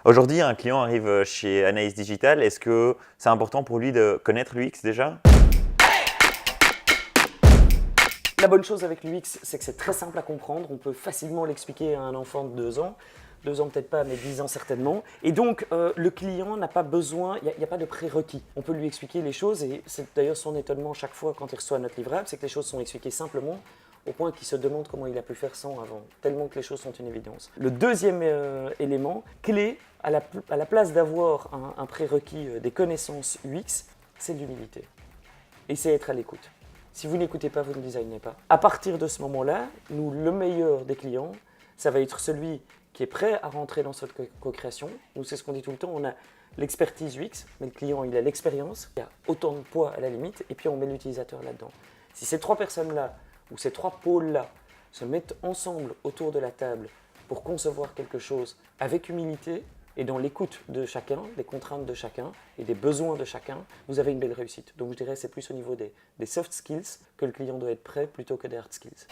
Aujourd'hui, un client arrive chez Anaïs Digital. Est-ce que c'est important pour lui de connaître l'UX déjà? La bonne chose avec l'UX, c'est que c'est très simple à comprendre. On peut facilement l'expliquer à un enfant de 2 ans. 2 ans peut-être pas, mais 10 ans certainement. Et donc, le client n'a pas besoin, il n'y a pas de prérequis. On peut lui expliquer les choses, et c'est d'ailleurs son étonnement chaque fois quand il reçoit notre livrable, c'est que les choses sont expliquées simplement, au point qu'il se demande comment il a pu faire sans avant, tellement que les choses sont une évidence. Le deuxième élément, clé, à la place d'avoir un prérequis des connaissances UX, c'est l'humilité. Et c'est être à l'écoute. Si vous n'écoutez pas, vous ne designez pas. À partir de ce moment-là, nous, le meilleur des clients, ça va être celui qui est prêt à rentrer dans cette co-création. Nous, c'est ce qu'on dit tout le temps, on a l'expertise UX, mais le client, il a l'expérience, il y a autant de poids à la limite, et puis on met l'utilisateur là-dedans. Si ces trois personnes-là, ou ces trois pôles-là, se mettent ensemble autour de la table pour concevoir quelque chose avec humilité, et dans l'écoute de chacun, des contraintes de chacun et des besoins de chacun, vous avez une belle réussite. Donc je dirais que c'est plus au niveau des soft skills que le client doit être prêt plutôt que des hard skills.